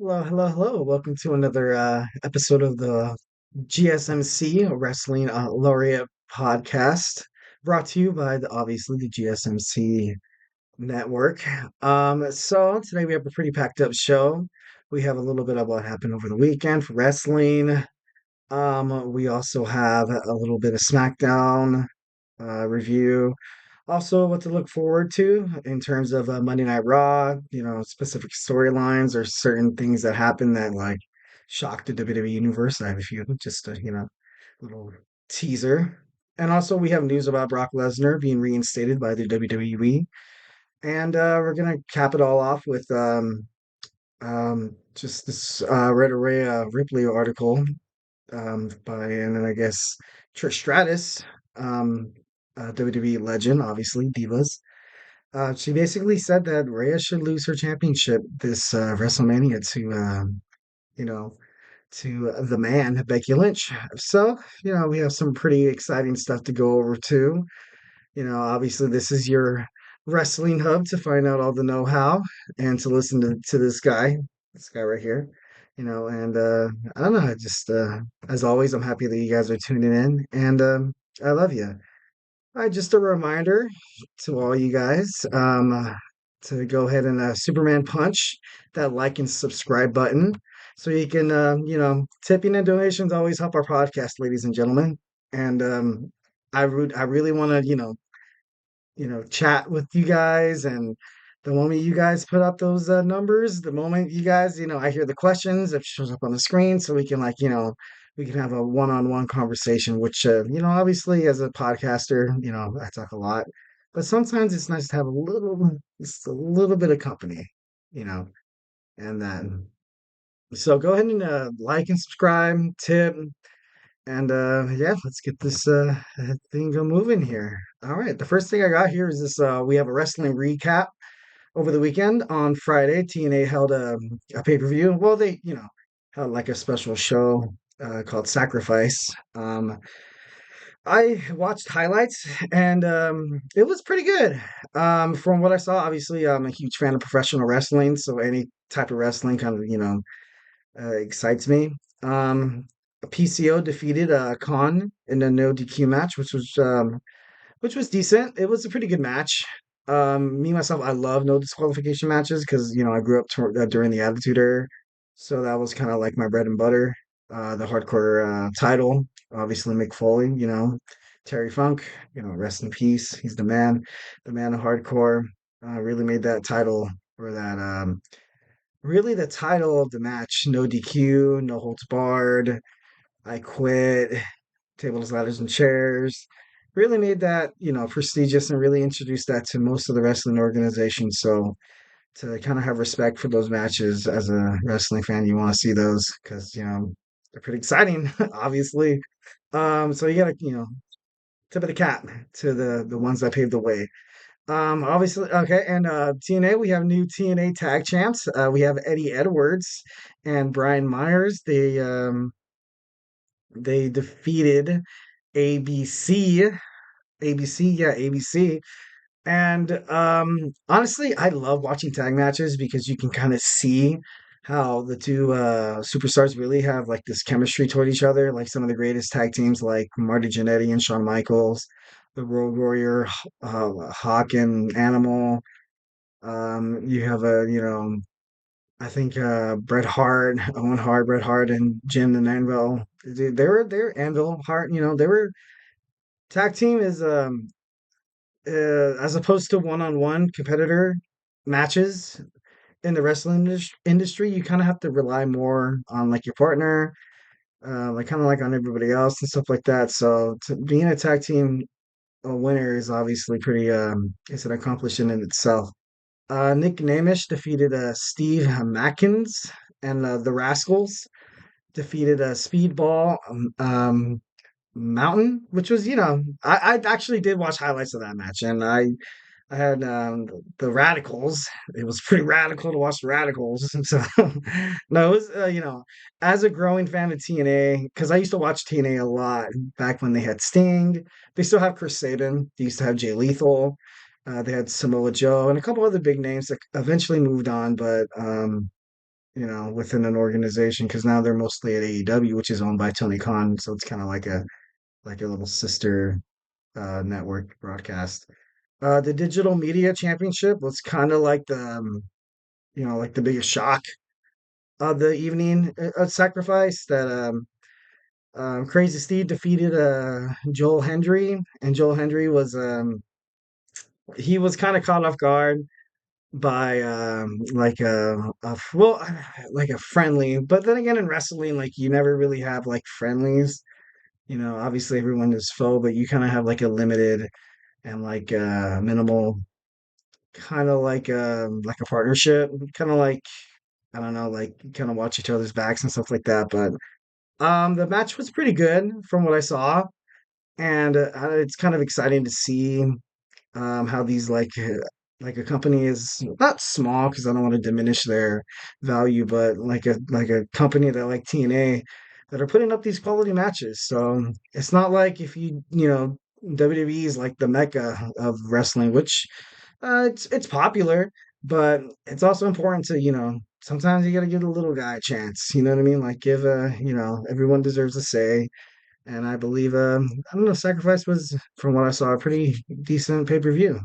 Hello, hello, hello. Welcome to another episode of the GSMC Wrestling Laureate Podcast, brought to you by obviously the GSMC network. So today we have a pretty packed up show. We have a little bit of what happened over the weekend for wrestling. We also have a little bit of SmackDown review. Also, what to look forward to in terms of Monday Night Raw, specific storylines or certain things that happen that like shocked the WWE universe. I have a few, just a, little teaser. And also, we have news about Brock Lesnar being reinstated by the WWE. And we're gonna cap it all off with just this Red Array Ripley article by, and then I guess Trish Stratus, WWE legend, obviously, Divas. She basically said that Rhea should lose her championship this WrestleMania you know, to the man, Becky Lynch. So, we have some pretty exciting stuff to go over too. Obviously, this is your wrestling hub to find out all the know-how and to listen to this guy right here. And I don't know, as always, I'm happy that you guys are tuning in, and I love you. Just a reminder to all you guys to go ahead and Superman punch that like and subscribe button so you can, tipping and donations always help our podcast, ladies and gentlemen. And I really want to, chat with you guys. And the moment you guys put up those numbers, the moment you guys, I hear the questions, it shows up on the screen so we can we can have a one-on-one conversation, which, obviously as a podcaster, I talk a lot, but sometimes it's nice to have just a little bit of company, you know, and then, so go ahead and like and subscribe, tip, and yeah, let's get this thing go moving here. All right, the first thing I got here is this we have a wrestling recap over the weekend. On Friday, TNA held a pay-per-view. Well, they, held like a special show called Sacrifice. I watched highlights and it was pretty good. From what I saw, obviously I'm a huge fan of professional wrestling, so any type of wrestling kind of, excites me. Um, PCO defeated Khan in a no DQ match, which was decent. It was a pretty good match. Me myself, I love no disqualification matches because I grew up during the Attitude Era, so that was kind of like my bread and butter. The hardcore title, obviously Mick Foley, Terry Funk, rest in peace. He's the man of hardcore. Really made that title or that really the title of the match. No DQ, no holds barred. I quit. Tables, ladders, and chairs. Really made that, prestigious and really introduced that to most of the wrestling organizations. So to kind of have respect for those matches as a wrestling fan, you want to see those because, they're pretty exciting, obviously. So you gotta, tip of the cap to the ones that paved the way. Obviously, okay, and TNA, we have new TNA tag champs. We have Eddie Edwards and Brian Myers. They defeated ABC. ABC, yeah, ABC. And honestly, I love watching tag matches because you can kind of see how the two superstars really have like this chemistry toward each other. Like some of the greatest tag teams, like Marty Jannetty and Shawn Michaels, the Road Warrior, Hawk and Animal. You have I think Bret Hart, Owen Hart, Bret Hart, and Jim and Anvil. They're Anvil Hart. They were tag team is as opposed to one-on-one competitor matches in the wrestling industry, you kind of have to rely more on like your partner, like kind of like on everybody else and stuff like that. So being a tag team winner is obviously pretty it's an accomplishment in itself. Nick Namish defeated Steve Mackins, and the Rascals defeated Speedball Mountain, which was, I actually did watch highlights of that match, and I had the Radicals. It was pretty radical to watch the Radicals. So no, it was as a growing fan of TNA, because I used to watch TNA a lot back when they had Sting. They still have Chris Sabin. They used to have Jay Lethal. They had Samoa Joe and a couple other big names that eventually moved on, but within an organization because now they're mostly at AEW, which is owned by Tony Khan. So it's kind of like a little sister network broadcast. The Digital Media Championship was kind of like like the biggest shock of the evening sacrifice that Crazy Steve defeated Joel Hendry, and Joel Hendry was he was kind of caught off guard by like a friendly, but then again in wrestling like you never really have like friendlies. Obviously everyone is foe, but you kind of have like a limited and like minimal kind of like a partnership, kind of like I don't know, like kind of watch each other's backs and stuff like that. But the match was pretty good from what I saw, and it's kind of exciting to see how these like a company is not small because I don't want to diminish their value, but like a company that like TNA that are putting up these quality matches. So it's not like if WWE is like the mecca of wrestling, which it's popular, but it's also important to sometimes you got to give the little guy a chance. You know what I mean? Like give everyone deserves a say. And I believe I don't know, Sacrifice was from what I saw a pretty decent pay-per-view.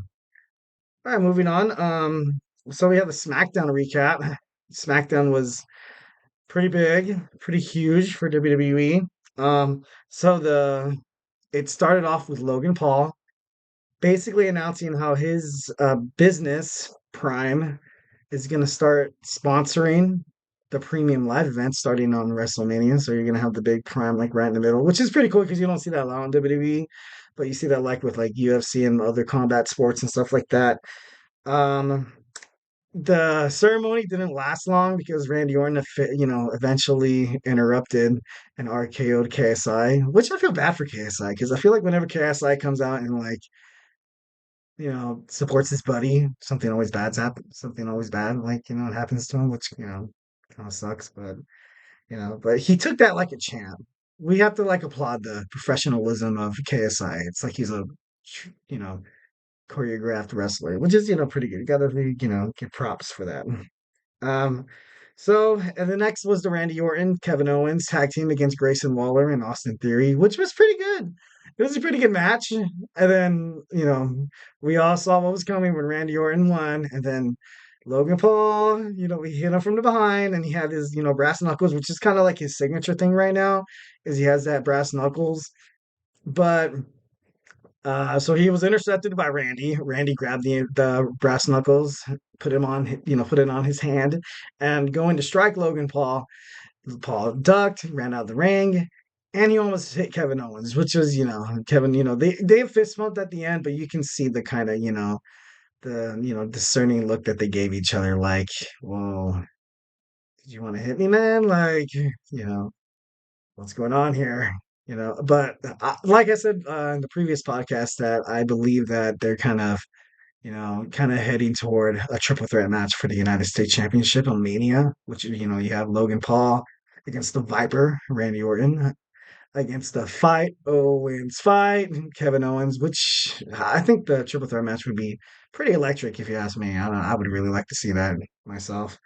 All right, moving on. So we have the SmackDown recap. SmackDown was pretty big, pretty huge for WWE. So it started off with Logan Paul basically announcing how his business Prime is going to start sponsoring the premium live event starting on WrestleMania. So you're going to have the big Prime like right in the middle, which is pretty cool because you don't see that a lot on WWE, but you see that like with like UFC and other combat sports and stuff like that. Um, the ceremony didn't last long because Randy Orton, eventually interrupted and RKO'd KSI, which I feel bad for KSI because I feel like whenever KSI comes out and like, supports his buddy, something always bad's happen, something always bad, like, it happens to him, which, kind of sucks, but, but he took that like a champ. We have to like applaud the professionalism of KSI. It's like he's a, you know, choreographed wrestler, which is, pretty good. You gotta, give props for that. Um, and the next was the Randy Orton, Kevin Owens tag team against Grayson Waller and Austin Theory, which was pretty good. It was a pretty good match. And then, we all saw what was coming when Randy Orton won. And then Logan Paul, we hit him from the behind and he had his, brass knuckles, which is kind of like his signature thing right now, is he has that brass knuckles. But so he was intercepted by Randy. Randy grabbed the brass knuckles, put it on his hand, and going to strike Logan Paul. Paul ducked, ran out of the ring, and he almost hit Kevin Owens, which was, Kevin. They fist bumped at the end, but you can see the kind of, the discerning look that they gave each other, like, well, did you want to hit me, man? Like, what's going on here? But like I said in the previous podcast, that I believe that they're kind of heading toward a triple threat match for the United States Championship on Mania, which you have Logan Paul against the Viper, Randy Orton, against the fight, Kevin Owens, which I think the triple threat match would be pretty electric if you ask me. I don't know, I would really like to see that myself.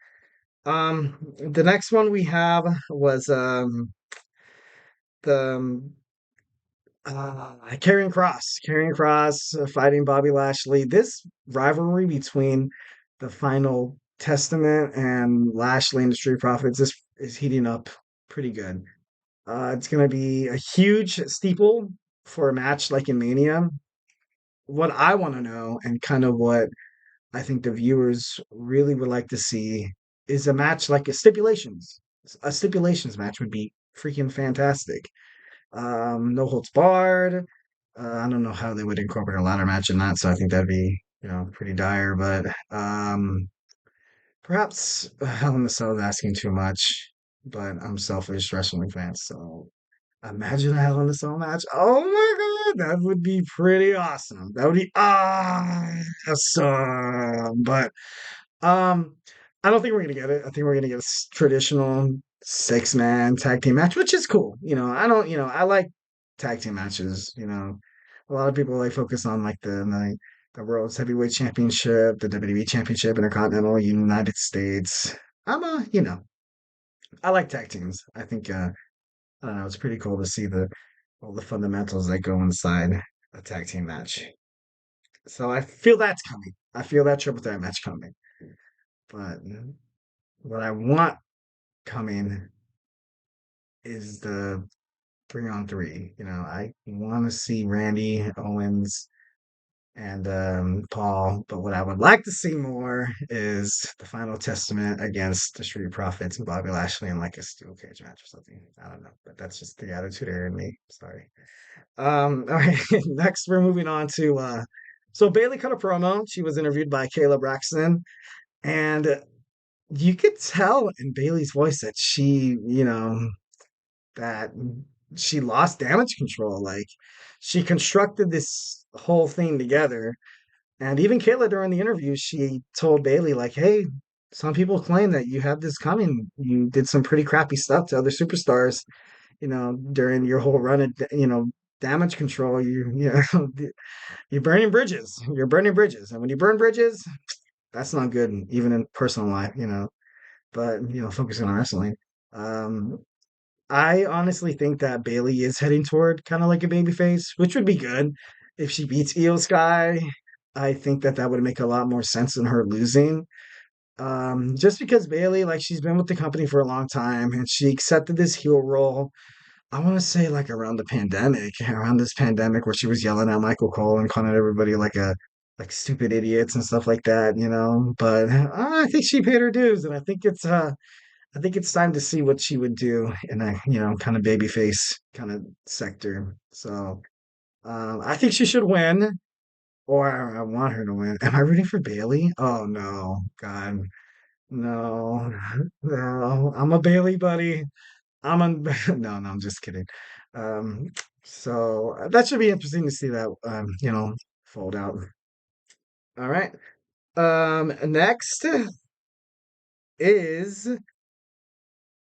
The next one we have was the Karrion Cross fighting Bobby Lashley. This rivalry between the Final Testament and Lashley and the Street Profits is heating up pretty good. It's going to be a huge steeple for a match like in Mania. What I want to know, and kind of what I think the viewers really would like to see, is a match like a stipulations. A stipulations match would be freaking fantastic. No holds barred. I don't know how they would incorporate a ladder match in that, so I think that'd be, pretty dire. But perhaps Hell in a Cell is asking too much. But I'm selfish wrestling fan, so imagine a Hell in a Cell match. Oh my God, that would be pretty awesome. That would be awesome. But um, I don't think we're gonna get it. I think we're gonna get a traditional six-man tag team match, which is cool. I don't. I like tag team matches. A lot of people like focus on like the World's Heavyweight Championship, the WWE Championship, Intercontinental, United States. I'm a I like tag teams. I think I don't know, it's pretty cool to see the all the fundamentals that go inside a tag team match. So I feel that's coming. I feel that triple threat match coming. But what I want coming is the 3-on-3. I want to see Randy Owens and Paul. But what I would like to see more is the Final Testament against the Street Profits and Bobby Lashley in like a steel cage match or something. I don't know, but that's just the attitude era in me. Sorry. All right. Next, we're moving on to so Bailey cut a promo. She was interviewed by Kayla Braxton, and you could tell in Bailey's voice that that she lost damage control. Like she constructed this whole thing together. And even Kayla during the interview, she told Bailey, like, hey, some people claim that you have this coming. You did some pretty crappy stuff to other superstars, during your whole run of, damage control. You're burning bridges. You're burning bridges. And when you burn bridges, that's not good, even in personal life. But, focusing on wrestling. Um, I honestly think that Bailey is heading toward kind of like a babyface, which would be good if she beats Io Sky. I think that that would make a lot more sense than her losing. Just because Bailey, like, she's been with the company for a long time and she accepted this heel role. I want to say like around this pandemic where she was yelling at Michael Cole and calling everybody like stupid idiots and stuff like that. But I think she paid her dues, and I think it's time to see what she would do in a, kind of babyface kind of sector. So I think she should win, or I want her to win. Am I rooting for Bailey? Oh no, God, no, no. I'm a Bailey buddy. I'm on. No, no, I'm just kidding. Um, so that should be interesting to see that, fold out. All right. Next is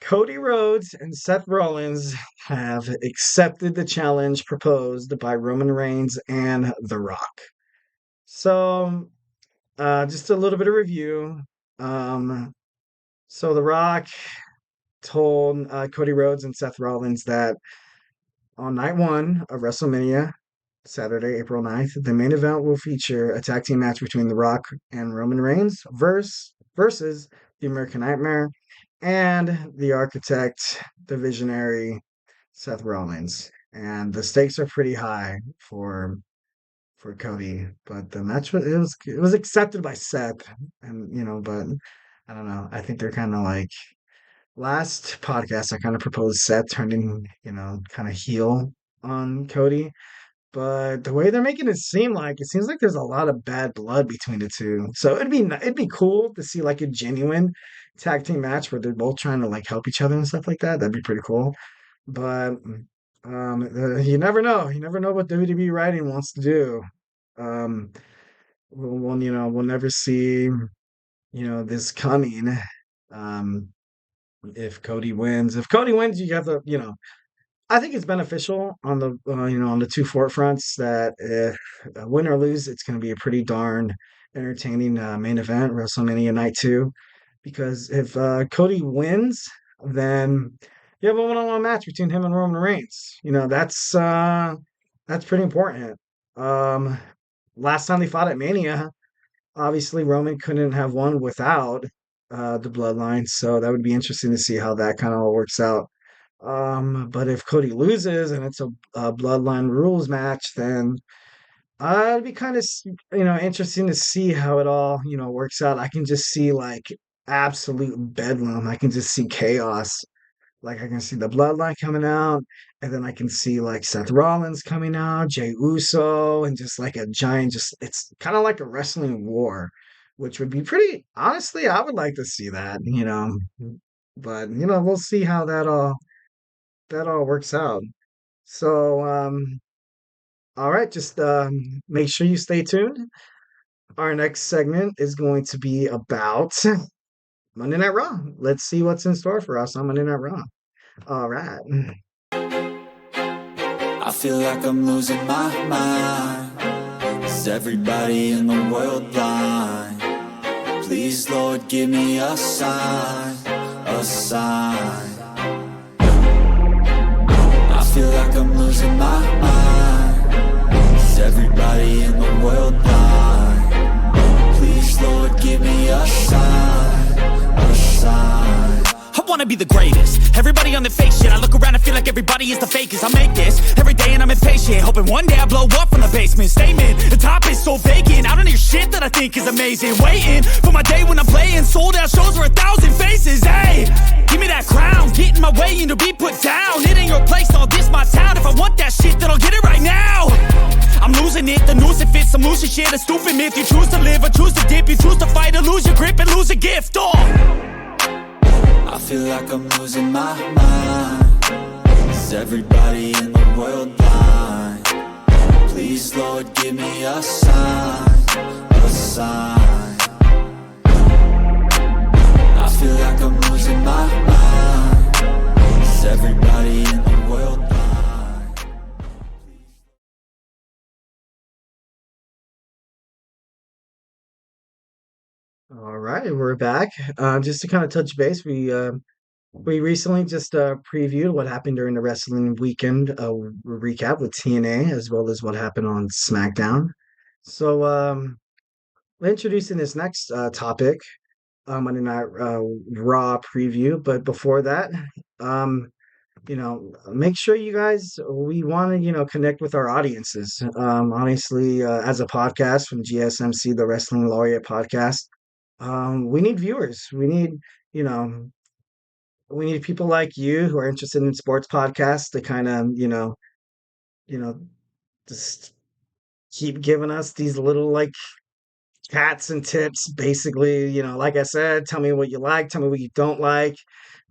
Cody Rhodes and Seth Rollins have accepted the challenge proposed by Roman Reigns and The Rock. So, just a little bit of review. Um, so The Rock told Cody Rhodes and Seth Rollins that on night one of WrestleMania, Saturday, April 9th, the main event will feature a tag team match between The Rock and Roman Reigns versus the American Nightmare and the Architect, the Visionary, Seth Rollins. And the stakes are pretty high for Cody, but the match was accepted by Seth, and but I don't know. I think they're kind of like last podcast. I kind of proposed Seth turning kind of heel on Cody, but the way they're making it seem like it seems like there's a lot of bad blood between the two. So it'd be cool to see like a genuine tag team match where they're both trying to like help each other and stuff like that. That'd be pretty cool. But you never know. You never know what WWE writing wants to do. Um, we'll never see this coming. Um, if Cody wins, you have to. I think it's beneficial on the two forefronts that if win or lose, it's going to be a pretty darn entertaining main event, WrestleMania Night 2. Because if Cody wins, then you have a one-on-one match between him and Roman Reigns. That's pretty important. Um, Last time they fought at Mania, obviously Roman couldn't have won without the Bloodline, so that would be interesting to see how that kind of all works out. But if Cody loses and it's a Bloodline rules match, then it'd be kind of interesting to see how it all works out. I can just see like absolute bedlam. I can just see chaos. Like I can see the Bloodline coming out, and then I can see like Seth Rollins coming out, Jey Uso, and just like a giant. Just it's kind of like a wrestling war, which would be pretty. Honestly, I would like to see that. But we'll see how that all works out. So, all right, just make sure you stay tuned. Our next segment is going to be about Monday Night Raw. Let's see what's in store for us on Monday Night Raw. All right. I feel like I'm losing my mind. Is everybody in the world blind? Please, Lord, give me a sign. a sign. I feel like I'm losing my mind. Is everybody in the world blind? Please, Lord, give me a sign, a sign. I wanna be the greatest. Everybody on the fake shit. I look around and feel like everybody is the fakest. I make this every day and I'm impatient, hoping one day I blow up from the basement. Statement, the top is so vacant. I don't hear shit that I think is amazing. Waiting for my day when I'm playing sold out shows for 1,000 faces. Hey, give me that crown, get in my way and to be put down. It ain't your place, all this my town. If I want that shit, then I'll get it right now. I'm losing it, the noose it fits, some losing shit, a stupid myth. You choose to live or choose to dip, you choose to fight or lose your grip and lose a gift. I feel like I'm losing my mind. Is everybody in the world blind? Please, Lord, give me a sign, a sign. I feel like I'm losing my mind. Is everybody in the world blind? All right, we're back. Just to kind of touch base, we recently just previewed what happened during the wrestling weekend recap with TNA as well as what happened on SmackDown. So we're introducing this next topic, Monday Night Raw preview. But before that, um, make sure you guys, we want to, connect with our audiences. Honestly, as a podcast from GSMC, the Wrestling Laureate Podcast, we need viewers. You know, we need people like you who are interested in sports podcasts to kind of, you know, just keep giving us these little like chats and tips. Basically, like I said, tell me what you like, tell me what you don't like,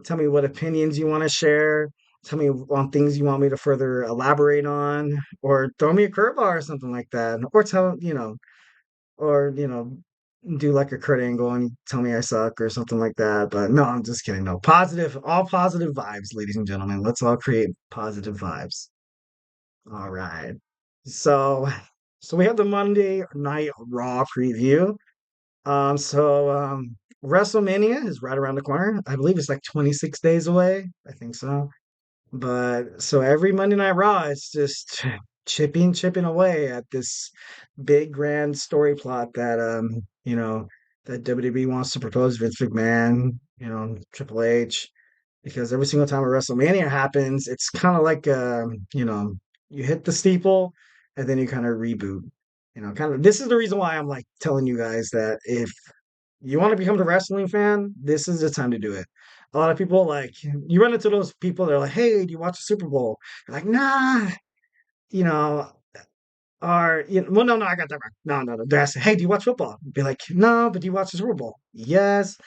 tell me what opinions you want to share, tell me on things you want me to further elaborate on, or throw me a curveball or something like that, or or do like a Kurt Angle and tell me I suck or something like that. But no, I'm just kidding. No, positive, all positive vibes, ladies and gentlemen. Let's all create positive vibes. All right. So, so we have the Monday Night Raw preview. WrestleMania is right around the corner. I believe it's like 26 days away. I think so. But so every Monday Night Raw, it's just chipping away at this big grand story plot that that WWE wants to propose Vince McMahon, Triple H, because every single time a WrestleMania happens, it's kind of like you hit the steeple and then you kind of reboot. Kind of this is the reason why I'm like telling you guys that if you want to become a wrestling fan, this is the time to do it. A lot of people like you run into those people that are like, "Hey, do you watch the Super Bowl?" You're like, "Nah," you know, or well, no, I got that wrong. No, no. They're asking, "Hey, do you watch football?" Be like, "No, but do you watch the Super Bowl?" Yes,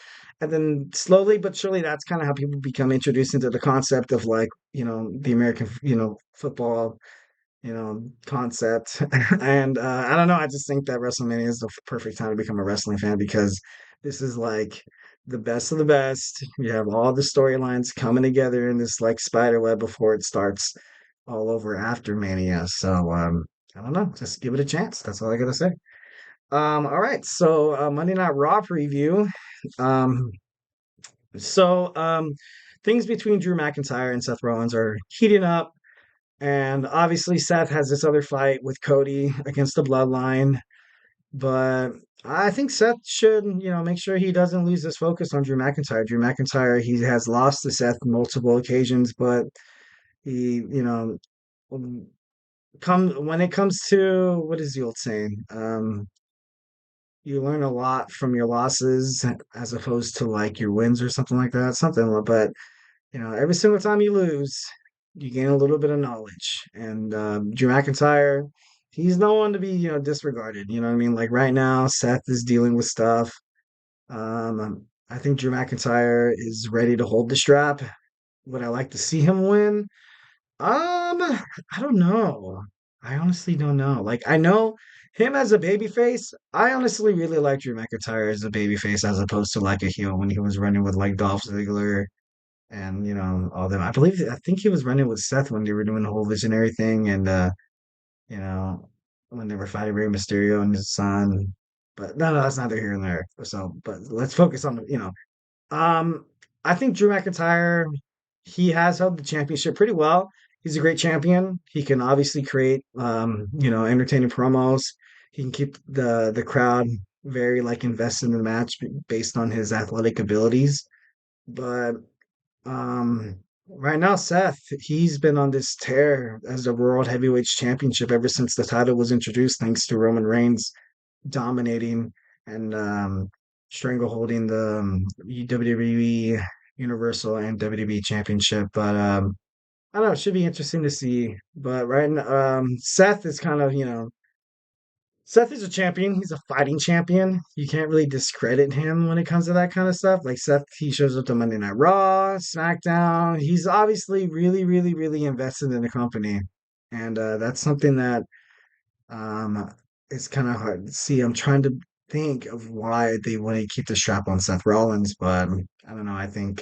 and then slowly but surely, that's kind of how people become introduced into the concept of like the American football concept. And I don't know. I just think that WrestleMania is the perfect time to become a wrestling fan because this is like the best of the best. You have all the storylines coming together in this like spider web before it starts all over after Mania. So I don't know. Just give it a chance. That's all I gotta say. All right. So Monday Night Raw preview. Um, so things between Drew McIntyre and Seth Rollins are heating up. And obviously, Seth has this other fight with Cody against the Bloodline. But I think Seth should, make sure he doesn't lose his focus on Drew McIntyre. Drew McIntyre, he has lost to Seth multiple occasions, but he, um, when it comes to what is the old saying? You learn a lot from your losses as opposed to like your wins or something like that. But every single time you lose, you gain a little bit of knowledge. And Drew McIntyre, he's no one to be, disregarded. You know what I mean? Like right now, Seth is dealing with stuff. I think Drew McIntyre is ready to hold the strap. Would I like to see him win? I don't know. I honestly don't know. Like I know him as a babyface. I honestly really like Drew McIntyre as a babyface as opposed to like a heel when he was running with like Dolph Ziggler and all them. I think he was running with Seth when they were doing the whole visionary thing, and you know when they were fighting Rey Mysterio and his son. But no, that's neither here nor there. So, but let's focus on. Um, I think Drew McIntyre, he has held the championship pretty well. He's a great champion. He can obviously create, entertaining promos. He can keep the crowd very like invested in the match based on his athletic abilities. But right now, Seth, he's been on this tear as the World Heavyweight Championship ever since the title was introduced, thanks to Roman Reigns dominating and strangleholding the WWE Universal and WWE Championship. But I don't know, it should be interesting to see. But right now, Seth is kind of, Seth is a champion. He's a fighting champion. You can't really discredit him when it comes to that kind of stuff. Like Seth, he shows up to Monday Night Raw, SmackDown. He's obviously really, really, really invested in the company, and that's something that um, it's kind of hard to see. I'm trying to think of why they wouldn't keep the strap on Seth Rollins, but I don't know. I think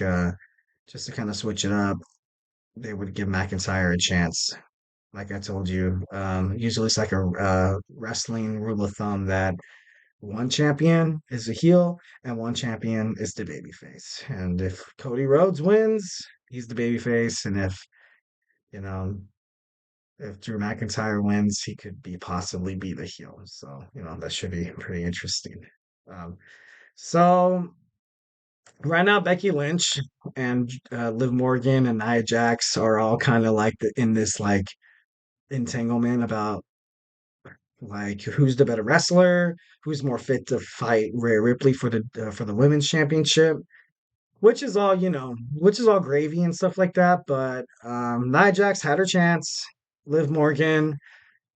just to kind of switch it up, they would give McIntyre a chance. Like I told you, usually it's like a wrestling rule of thumb that one champion is a heel and one champion is the babyface. And if Cody Rhodes wins, he's the babyface, and you know if Drew McIntyre wins, he could be possibly be the heel. So, that should be pretty interesting. Um, so right now, Becky Lynch and Liv Morgan and Nia Jax are all kind of like in this like entanglement about like who's the better wrestler, who's more fit to fight Rhea Ripley for the women's championship, which is all gravy and stuff like that. But Nia Jax had her chance. Liv Morgan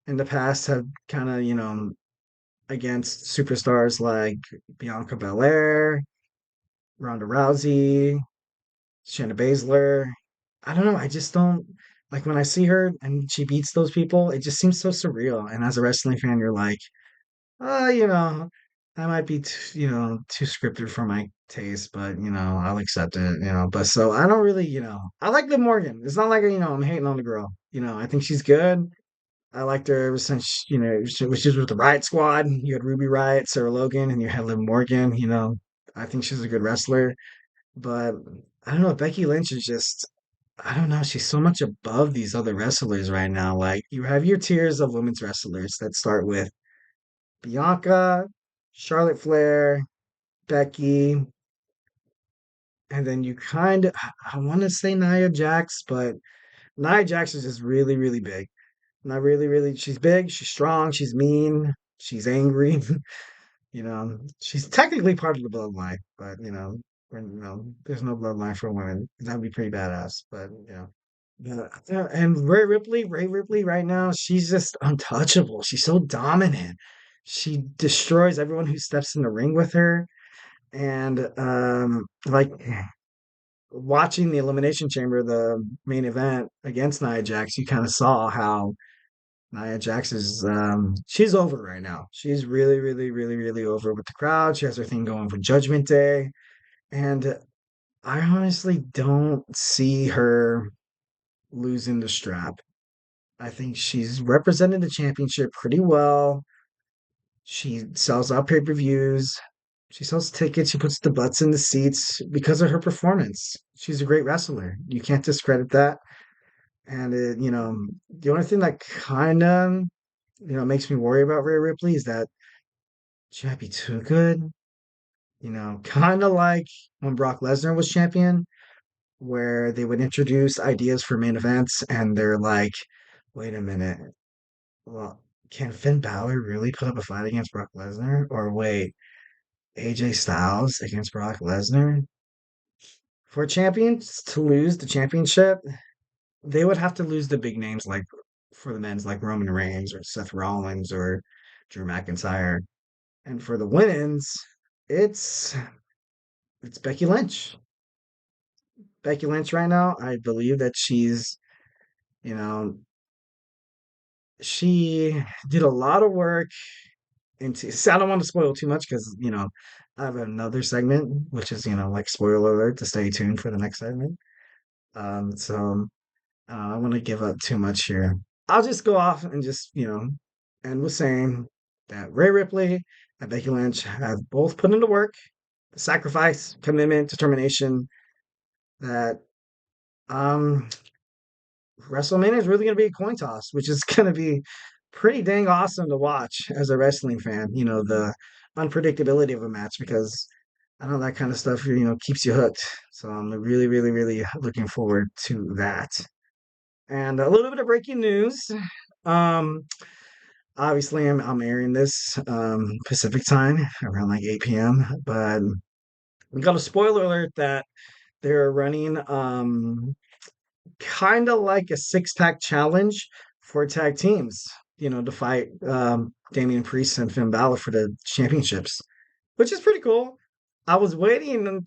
in the past have kind of, against superstars like Bianca Belair, Ronda Rousey, Shayna Baszler. I don't know. I just don't like when I see her and she beats those people. It just seems so surreal. And as a wrestling fan, you're like, oh, that might be too scripted for my taste, but I'll accept it. But so I don't really, I like Liv Morgan. It's not like I'm hating on the girl. I think she's good. I liked her ever since, she was with the Riot Squad. You had Ruby Riot, Sarah Logan, and you had Liv Morgan. I think she's a good wrestler. But I don't know. Becky Lynch is just, I don't know. She's so much above these other wrestlers right now. Like, you have your tiers of women's wrestlers that start with Bianca, Charlotte Flair, Becky, and then you kind of, I want to say Nia Jax, but Nia Jax is just really, really big. Not really, really. She's big, she's strong, she's mean, she's angry. She's technically part of the bloodline, but there's no bloodline for women. That'd be pretty badass. But and Ray Ripley, right now, she's just untouchable. She's so dominant. She destroys everyone who steps in the ring with her. And like watching the Elimination Chamber, the main event against Nia Jax, you kind of saw how Nia Jax is she's over right now. She's really, really, really, really over with the crowd. She has her thing going for Judgment Day. And I honestly don't see her losing the strap. I think she's represented the championship pretty well. She sells out pay-per-views. She sells tickets. She puts the butts in the seats because of her performance. She's a great wrestler. You can't discredit that. And the only thing that kind of makes me worry about Rhea Ripley is that she might be too good. Kind of like when Brock Lesnar was champion, where they would introduce ideas for main events, and they're like, "Wait a minute, well, can Finn Balor really put up a fight against Brock Lesnar? Or wait, AJ Styles against Brock Lesnar?" For champions to lose the championship, they would have to lose the big names like for the men's like Roman Reigns or Seth Rollins or Drew McIntyre. And for the women's, it's it's Becky Lynch. Becky Lynch right now, I believe that you know, she did a lot of work into so I don't want to spoil too much because, I have another segment, which is, like spoiler alert to stay tuned for the next segment. So I don't want to give up too much here. I'll just go off and just, end with saying that Rhea Ripley and Becky Lynch have both put into work, sacrifice, commitment, determination, that um WrestleMania is really going to be a coin toss, which is going to be pretty dang awesome to watch as a wrestling fan. The unpredictability of a match because I know that kind of stuff, keeps you hooked. So I'm really, really, really looking forward to that. And a little bit of breaking news. Um, Obviously, I'm airing this Pacific time around like 8 p.m. But we got a spoiler alert that they're running kind of like a six-pack challenge for tag teams, to fight Damian Priest and Finn Balor for the championships, which is pretty cool. I was waiting, and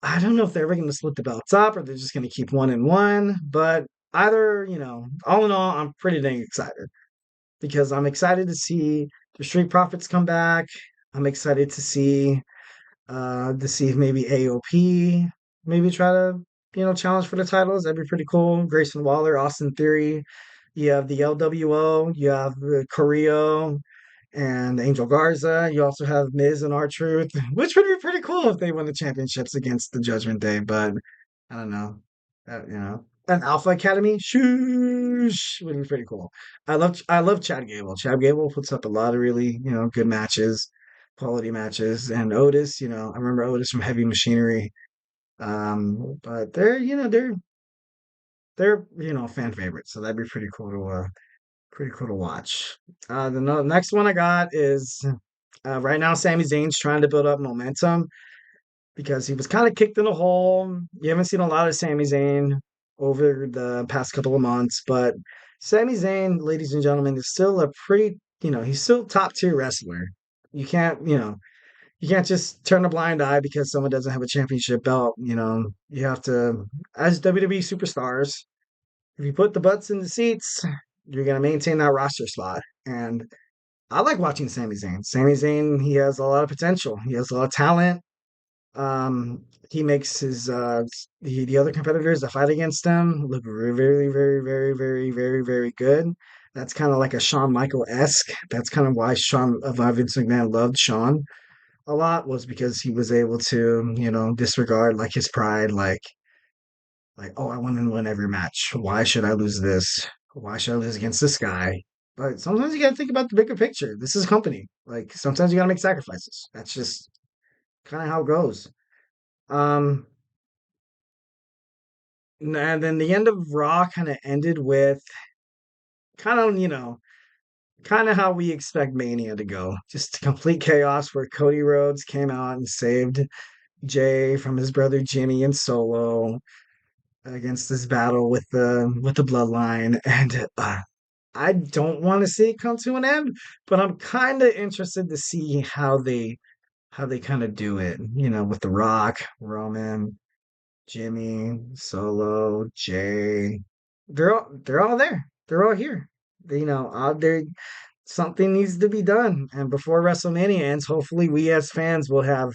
I don't know if they're ever going to split the belts up or they're just going to keep one and one, but either, all in all, I'm pretty dang excited because I'm excited to see the Street Profits come back. I'm excited to see if maybe AOP maybe try to, challenge for the titles. That'd be pretty cool. Grayson Waller, Austin Theory. You have the LWO. You have Carrillo and Angel Garza. You also have Miz and R-Truth, which would be pretty cool if they won the championships against the Judgment Day. But I don't know. An Alpha Academy, shoosh, would be pretty cool. I love Chad Gable. Chad Gable puts up a lot of really, good matches, quality matches. And Otis, I remember Otis from Heavy Machinery. But they're fan favorites, so that'd be pretty cool to watch. The next one I got is right now Sami Zayn's trying to build up momentum because he was kind of kicked in the hole. You haven't seen a lot of Sami Zayn over the past couple of months, but Sami Zayn, ladies and gentlemen, is still a pretty, he's still top tier wrestler. You can't, you can't just turn a blind eye because someone doesn't have a championship belt. You have to, as WWE superstars, if you put the butts in the seats, you're gonna maintain that roster spot. And I like watching Sami Zayn. Sami Zayn, he has a lot of potential. He has a lot of talent. He makes the other competitors that fight against him look very, very, very, very, very, very, very good. That's kind of like a Shawn Michael-esque. That's kind of why Vince McMahon loved Shawn a lot was because he was able to, disregard like his pride, like, oh, I want to win every match. Why should I lose this? Why should I lose against this guy? But sometimes you got to think about the bigger picture. This is a company. Like sometimes you got to make sacrifices. That's just kind of how it goes. Um, and then the end of Raw kind of ended with kind of, kind of how we expect Mania to go. Just complete chaos where Cody Rhodes came out and saved Jay from his brother Jimmy and Solo against this battle with the bloodline. And I don't want to see it come to an end, but I'm kind of interested to see how they kind of do it, with The Rock, Roman, Jimmy, Solo, Jay. They're all there. They're all here. Out there. Something needs to be done, and before WrestleMania ends, hopefully we as fans will have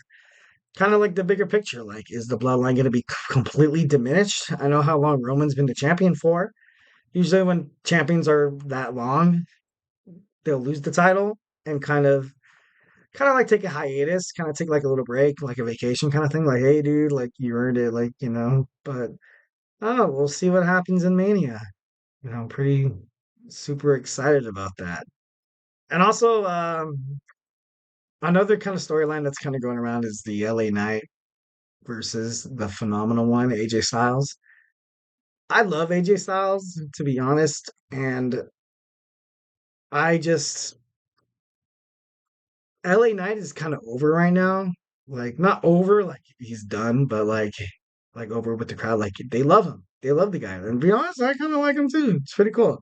kind of like the bigger picture. Like, is the bloodline going to be completely diminished? I know how long Roman's been the champion for. Usually, when champions are that long, they'll lose the title and kind of like take a hiatus, kind of take like a little break, like a vacation kind of thing. Like, hey, dude, like you earned it, like But I don't know. We'll see what happens in Mania. I'm pretty super excited about that. And also, another kind of storyline that's kind of going around is the LA Knight versus the phenomenal one, AJ Styles. I love AJ Styles, to be honest, and I just LA Knight is kind of over right now. Like not over, like he's done, but like over with the crowd. Like they love him. They love the guy. And to be honest, I kind of like him too. It's pretty cool.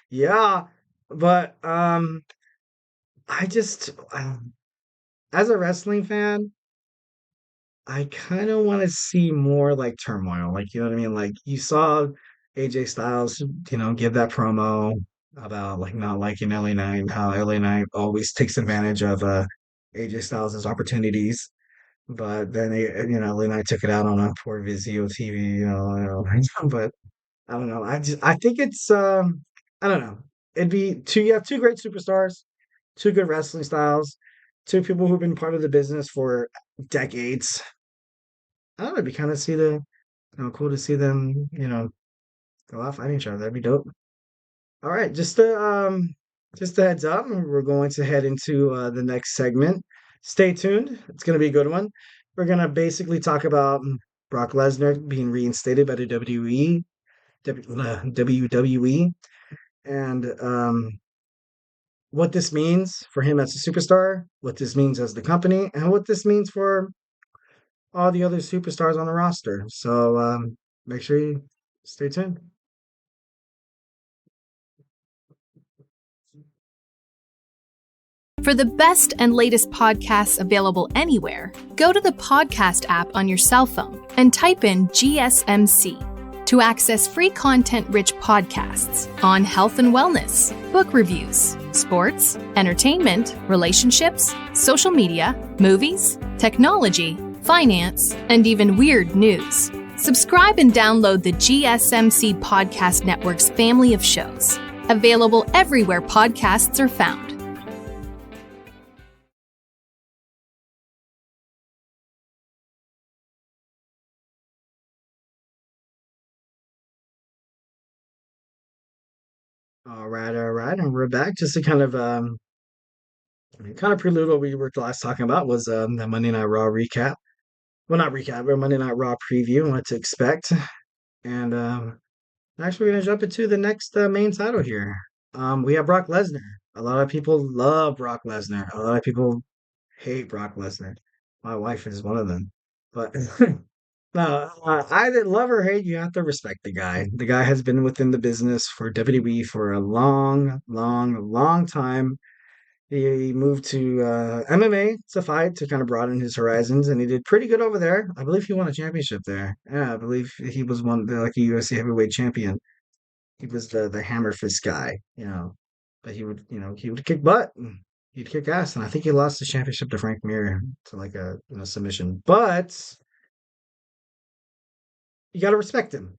Yeah, but I just as a wrestling fan, I kind of want to see more like turmoil. Like, you know what I mean? Like you saw AJ Styles, give that promo about like not liking LA Knight, how LA Knight always takes advantage of AJ Styles' opportunities. But then LA Knight took it out on a poor Vizio TV, but I don't know. I think it's I don't know. It'd be you have two great superstars, two good wrestling styles, two people who've been part of the business for decades. I don't know, it'd be kind of cool to see them, go out fighting each other. That'd be dope. All right, just a heads up, we're going to head into the next segment. Stay tuned. It's going to be a good one. We're going to basically talk about Brock Lesnar being reinstated by the WWE, and what this means for him as a superstar, what this means as the company, and what this means for all the other superstars on the roster. So make sure you stay tuned. For the best and latest podcasts available anywhere, go to the podcast app on your cell phone and type in GSMC to access free content-rich podcasts on health and wellness, book reviews, sports, entertainment, relationships, social media, movies, technology, finance, and even weird news. Subscribe and download the GSMC Podcast Network's family of shows, available everywhere podcasts are found. All right, and we're back. Just to kind of prelude what we were last talking about was the Monday Night Raw recap. Well, not recap, but Monday Night Raw preview and what to expect. And actually, we're gonna jump into the next main title here. We have Brock Lesnar. A lot of people love Brock Lesnar. A lot of people hate Brock Lesnar. My wife is one of them. But no, I didn't love or hate. You have to respect the guy. The guy has been within the business for WWE for a long, long, long time. He moved to MMA to fight to kind of broaden his horizons, and he did pretty good over there. I believe he won a championship there. Yeah, I believe he was like a UFC heavyweight champion. He was the hammer fist guy, but he would kick butt. And he'd kick ass, and I think he lost the championship to Frank Mir to like a submission. But you got to respect him.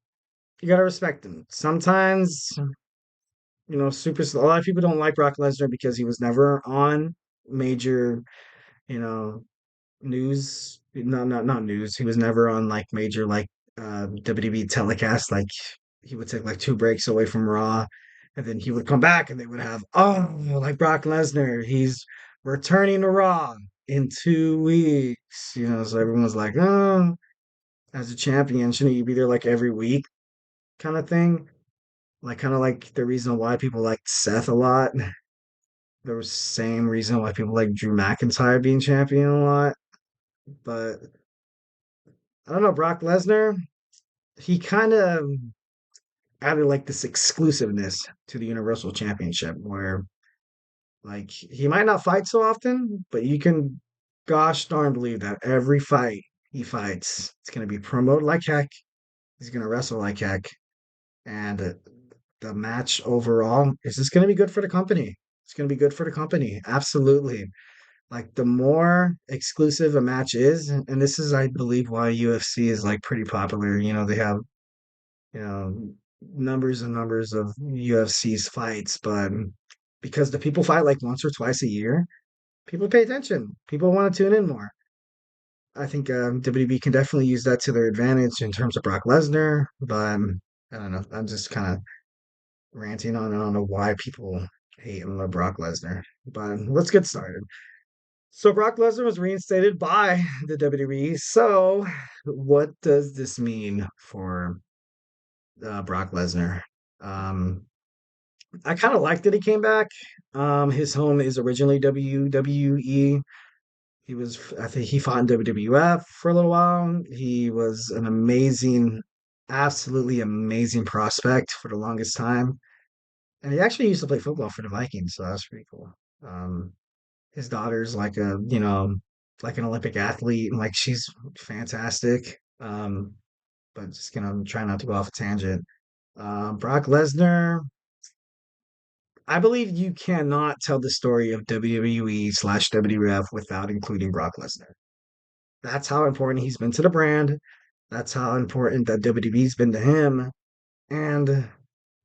You got to respect him. Sometimes, super. A lot of people don't like Brock Lesnar because he was never on major, you know, news. No, not news. He was never on like major like WWE telecast. Like he would take like two breaks away from Raw, and then he would come back, and they would have like Brock Lesnar. He's returning to Raw in 2 weeks. So everyone was like, oh, as a champion, shouldn't you be there like every week, kind of thing? Like kind of like the reason why people liked Seth a lot. There was same reason why people like Drew McIntyre being champion a lot. But I don't know, Brock Lesnar, he kind of added like this exclusiveness to the Universal Championship where like he might not fight so often, but you can gosh darn believe that every fight he fights, it's going to be promoted like heck. He's going to wrestle like heck. And the match overall is just going to be good for the company. It's going to be good for the company. Absolutely. Like the more exclusive a match is, and this is, I believe, why UFC is like pretty popular. They have, you know, numbers and numbers of UFC's fights, but because the people fight like once or twice a year, people pay attention. People want to tune in more. I think WWE can definitely use that to their advantage in terms of Brock Lesnar, but I don't know. I'm just kind of ranting on and on of why people hate and love Brock Lesnar. But let's get started. So Brock Lesnar was reinstated by the WWE. So what does this mean for Brock Lesnar? Um, I kind of liked that he came back. His home is originally WWE. I think he fought in WWF for a little while. He was an amazing, absolutely amazing prospect for the longest time. And he actually used to play football for the Vikings, so that's pretty cool. Um, his daughter's like like an Olympic athlete, and like she's fantastic. But just try not to go off a tangent. Brock Lesnar, I believe you cannot tell the story of WWE/WWF without including Brock Lesnar. That's how important he's been to the brand. That's how important that WWE's been to him. And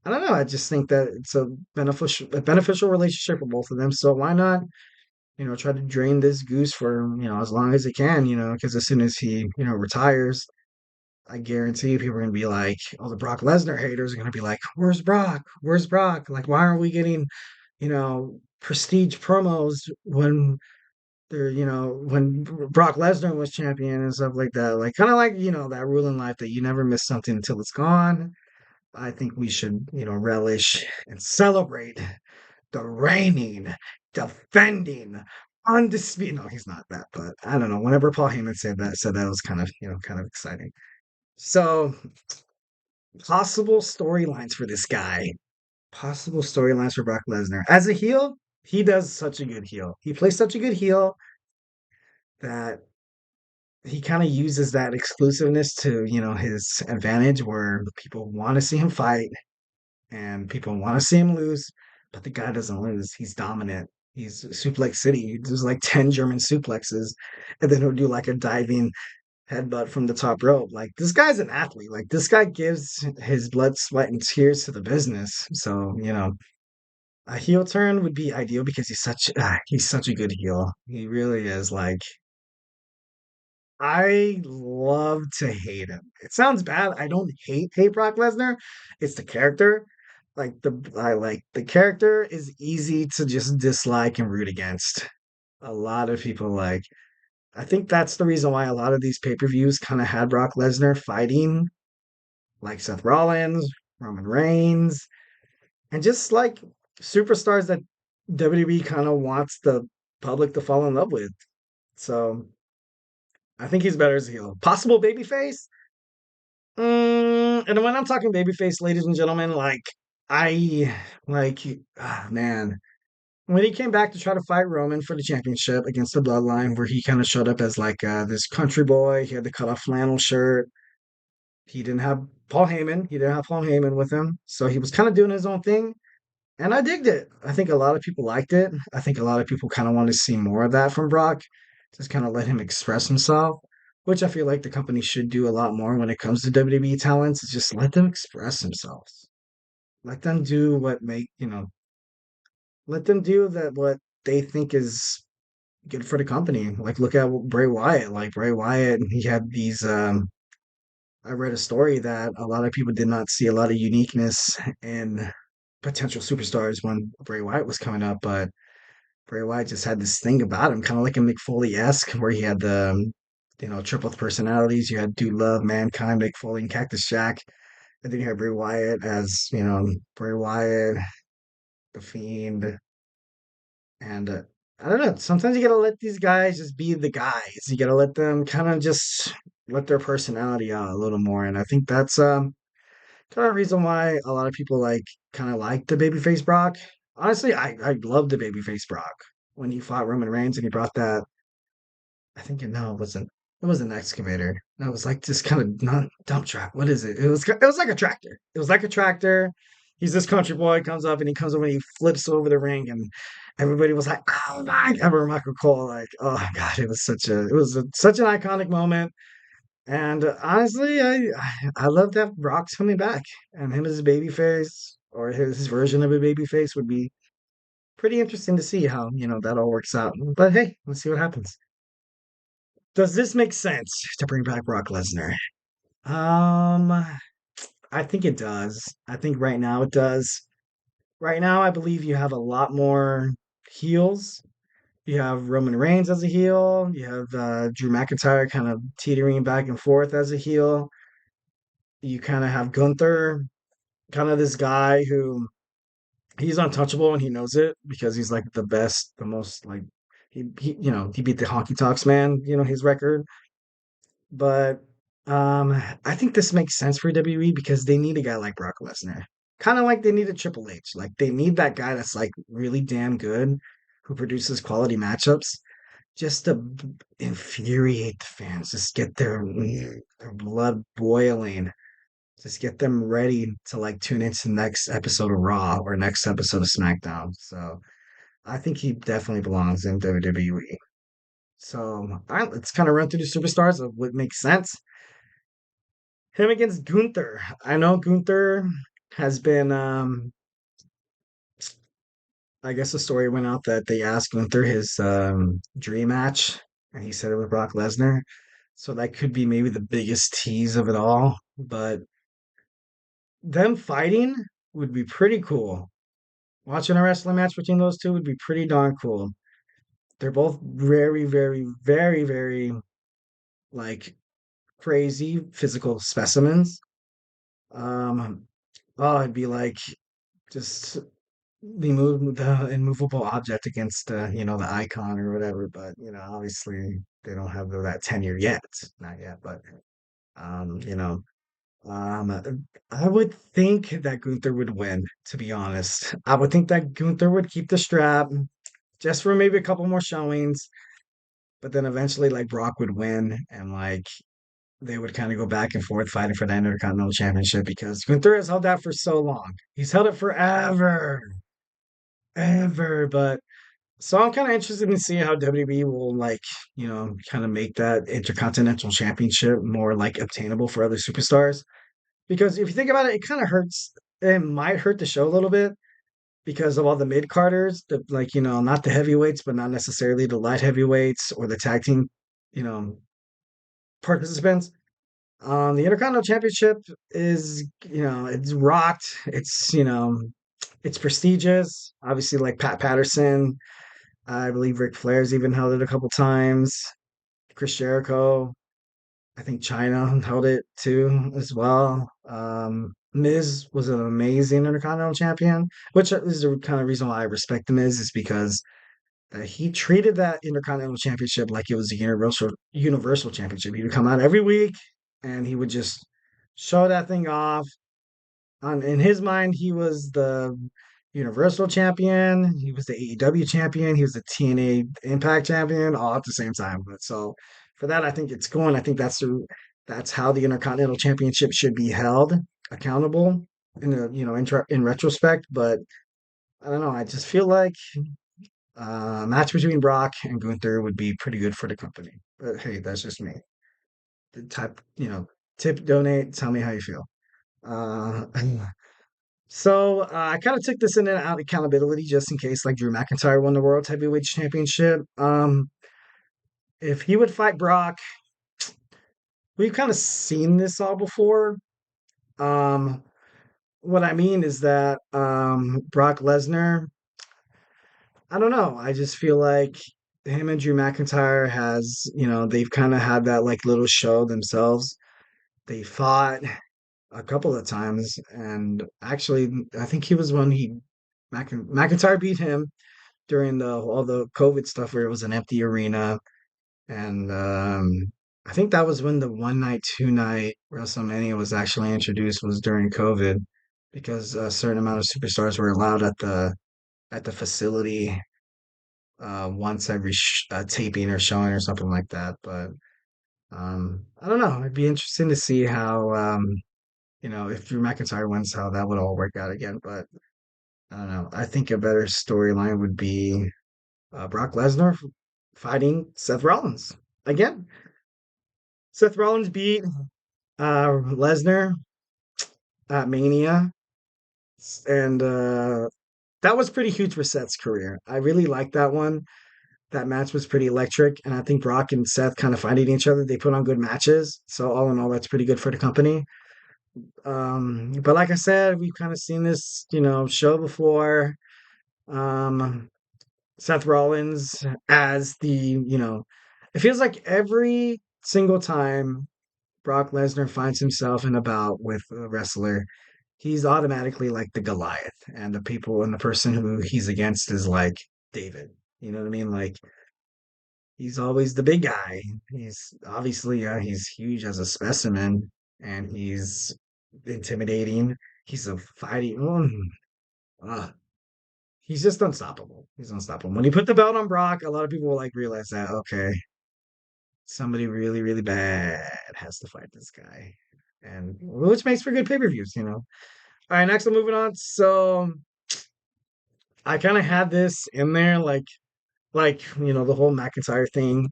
I don't know. I just think that it's a beneficial relationship for both of them. So why not, try to drain this goose for, as long as it can, because as soon as he, retires, I guarantee people are gonna be like, oh, the Brock Lesnar haters are gonna be like, where's Brock? Where's Brock? Like, why aren't we getting, prestige promos when when Brock Lesnar was champion and stuff like that? Like, kind of like, that rule in life that you never miss something until it's gone. I think we should, relish and celebrate the reigning, defending, undisputed. No, he's not that, but I don't know. Whenever Paul Heyman said that was kind of, kind of exciting. So, possible storylines for this guy. Possible storylines for Brock Lesnar. As a heel, he does such a good heel. He plays such a good heel that he kind of uses that exclusiveness to, his advantage where people want to see him fight and people want to see him lose, but the guy doesn't lose. He's dominant. He's Suplex City. He does like 10 German suplexes, and then he'll do like a diving headbutt from the top rope. Like, this guy's an athlete. Like, this guy gives his blood, sweat, and tears to the business. So, a heel turn would be ideal because he's such a good heel. He really is. Like, I love to hate him. It sounds bad. I don't hate Brock Lesnar. It's the character. I like the character is easy to just dislike and root against. A lot of people like. I think that's the reason why a lot of these pay-per-views kind of had Brock Lesnar fighting like Seth Rollins, Roman Reigns, and just like superstars that WWE kind of wants the public to fall in love with. So I think he's better as a heel. Possible babyface? And when I'm talking babyface, ladies and gentlemen, I like man. When he came back to try to fight Roman for the championship against the Bloodline, where he kind of showed up as like this country boy, he had the cut off flannel shirt. He didn't have Paul Heyman. He didn't have Paul Heyman with him, so he was kind of doing his own thing. And I digged it. I think a lot of people liked it. I think a lot of people kind of want to see more of that from Brock. Just kind of let him express himself, which I feel like the company should do a lot more when it comes to WWE talents. Is just let them express themselves. Let them do let them do that what they think is good for the company. Like, look at Bray Wyatt. Like, Bray Wyatt, he had these I read a story that a lot of people did not see a lot of uniqueness in potential superstars when Bray Wyatt was coming up, but Bray Wyatt just had this thing about him, kind of like a McFoley-esque, where he had the triple personalities. You had Dude Love, Mankind, Mick Foley, and Cactus Jack, and then you had Bray Wyatt as Bray Wyatt, the Fiend, and I don't know. Sometimes you gotta let these guys just be the guys. You gotta let them kind of just let their personality out a little more, and I think that's kind of reason why a lot of people kind of like the babyface Brock. Honestly, I love the babyface Brock when he fought Roman Reigns and he brought that. I think no, it wasn't. It was an excavator. No, it was like this kind of not dump truck. What is it? It was like a tractor. It was like a tractor. He's this country boy comes up and he comes over and he flips over the ring and everybody was like, "Oh my!" I remember Michael Cole like, "Oh my god!" Such an iconic moment. And honestly, I love that Brock's coming back, and him as a babyface or his version of a babyface would be pretty interesting to see how that all works out. But hey, let's see what happens. Does this make sense to bring back Brock Lesnar? Um, I think it does. I think right now it does. Right now, I believe you have a lot more heels. You have Roman Reigns as a heel. You have Drew McIntyre kind of teetering back and forth as a heel. You kind of have Gunther, kind of this guy who he's untouchable and he knows it because he's like the best, the most like he beat the Honky Tonks man, his record. But I think this makes sense for WWE because they need a guy like Brock Lesnar. Kind of like they need a Triple H. Like they need that guy that's like really damn good who produces quality matchups just to infuriate the fans, just get their blood boiling. Just get them ready to tune into the next episode of Raw or next episode of SmackDown. So I think he definitely belongs in WWE. So all right, let's kind of run through the superstars of what makes sense. Him against Gunther. I know Gunther has been I guess the story went out that they asked Gunther his dream match and he said it was Brock Lesnar. So that could be maybe the biggest tease of it all. But them fighting would be pretty cool. Watching a wrestling match between those two would be pretty darn cool. They're both very, very, very, very like crazy physical specimens. Um, oh, it'd be like just the immovable object against the icon or whatever. But obviously they don't have that tenure yet, not yet. But um, you know, I would think that Gunther would win. To be honest, I would think that Gunther would keep the strap just for maybe a couple more showings, but then eventually like Brock would win and like they would kind of go back and forth fighting for the Intercontinental Championship because Gunther has held that for so long. He's held it forever, ever. But so I'm kind of interested in seeing how WWE will like, kind of make that Intercontinental Championship more like obtainable for other superstars. Because if you think about it, it kind of hurts. It might hurt the show a little bit because of all the mid carders, the like not the heavyweights, but not necessarily the light heavyweights or the tag team, you know, participants. The Intercontinental Championship is, it's rocked. It's prestigious. Obviously, like Pat Patterson, I believe Ric Flair's even held it a couple times. Chris Jericho, I think China held it too as well. Miz was an amazing Intercontinental Champion, which is the kind of reason why I respect the Miz is because he treated that Intercontinental Championship like it was a Universal Championship. He would come out every week and he would just show that thing off. In his mind, he was the Universal Champion. He was the AEW Champion. He was the TNA Impact Champion, all at the same time. But so for that, I think it's going. I think that's how the Intercontinental Championship should be held accountable in retrospect. But I don't know. I just feel like a match between Brock and Gunther would be pretty good for the company. But hey, that's just me. The type, tip, donate, tell me how you feel. Uh, I kind of took this in and out accountability just in case, like Drew McIntyre won the World Heavyweight Championship. If he would fight Brock, we've kind of seen this all before. Um, what I mean is that Brock Lesnar, I don't know. I just feel like him and Drew McIntyre they've kind of had that like little show themselves. They fought a couple of times, and actually, I think he was when McIntyre beat him during all the COVID stuff where it was an empty arena, and I think that was when the one night, two night WrestleMania was actually introduced was during COVID because a certain amount of superstars were allowed at the facility once every taping or showing or something like that. But I don't know. It'd be interesting to see how if Drew McIntyre wins, how that would all work out again. But I don't know. I think a better storyline would be Brock Lesnar fighting Seth Rollins again. Seth Rollins beat Lesnar at Mania, and that was pretty huge for Seth's career. I really liked that one. That match was pretty electric, and I think Brock and Seth kind of fighting each other. They put on good matches, so all in all, that's pretty good for the company. But like I said, we've kind of seen this, show before. Um, Seth Rollins as it feels like every single time Brock Lesnar finds himself in a bout with a wrestler, he's automatically like the Goliath, and the person who he's against is like David. You know what I mean? Like he's always the big guy. He's obviously he's huge as a specimen, and he's intimidating. He's a fighting. He's just unstoppable. He's unstoppable. When he put the belt on Brock, a lot of people will like realize that okay, somebody really, really bad has to fight this guy, and which makes for good pay-per-views. All right, next I'm moving on. So I kind of had this in there, like the whole McIntyre thing.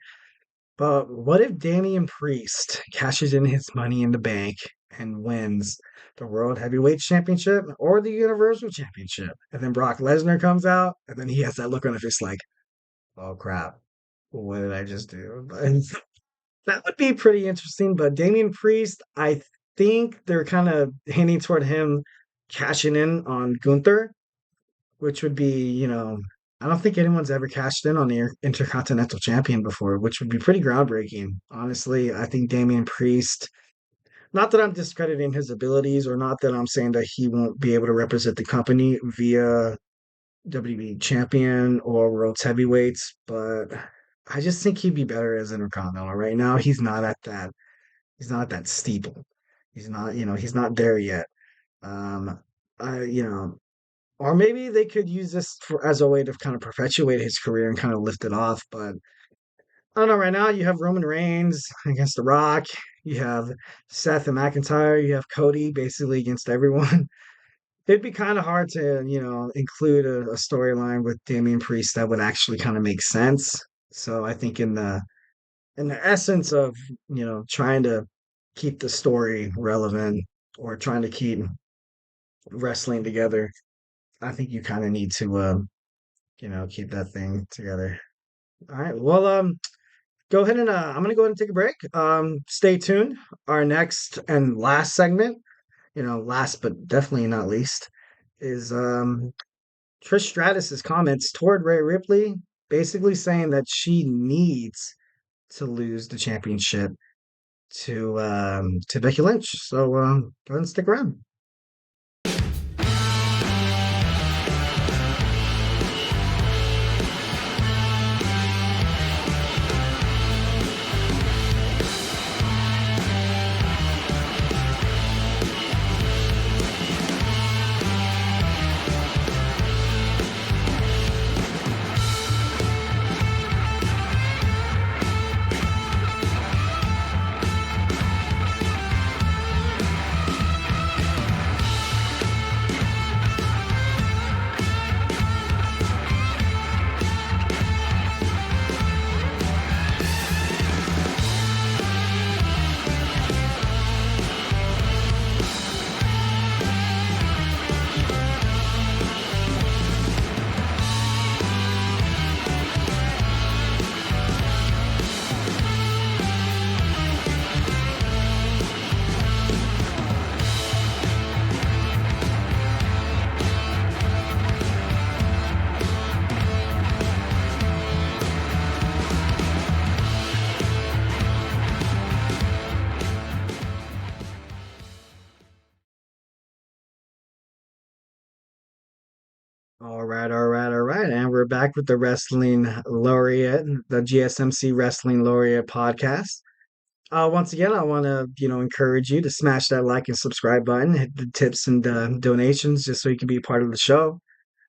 But what if Damian Priest cashes in his money in the bank and wins the World Heavyweight Championship or the Universal Championship? And then Brock Lesnar comes out, and then he has that look on his face like, oh crap, what did I just do? That would be pretty interesting, but Damian Priest, I think they're kind of hinting toward him cashing in on Gunther, which would be, I don't think anyone's ever cashed in on the Intercontinental Champion before, which would be pretty groundbreaking. Honestly, I think Damian Priest, not that I'm discrediting his abilities or not that I'm saying that he won't be able to represent the company via WWE champion or world's heavyweights, but I just think he'd be better as Intercontinental. Right now, he's not at that steeple. He's not there yet. Um, I, or maybe they could use this as a way to kind of perpetuate his career and kind of lift it off. But I don't know. Right now, you have Roman Reigns against The Rock. You have Seth and McIntyre. You have Cody basically against everyone. It'd be kind of hard to, include a storyline with Damian Priest that would actually kind of make sense. So I think in the essence of, trying to keep the story relevant or trying to keep wrestling together, I think you kind of need to, keep that thing together. All right. Well, go ahead and I'm gonna go ahead and take a break. Stay tuned. Our next and last segment, last but definitely not least, is Trish Stratus's comments toward Rhea Ripley, basically saying that she needs to lose the championship to Becky Lynch. So go ahead and stick around. All right, all right, all right. And we're back with the Wrestling Laureate, the GSMC Wrestling Laureate Podcast. Once again, I want to, encourage you to smash that like and subscribe button, hit the tips and donations just so you can be a part of the show.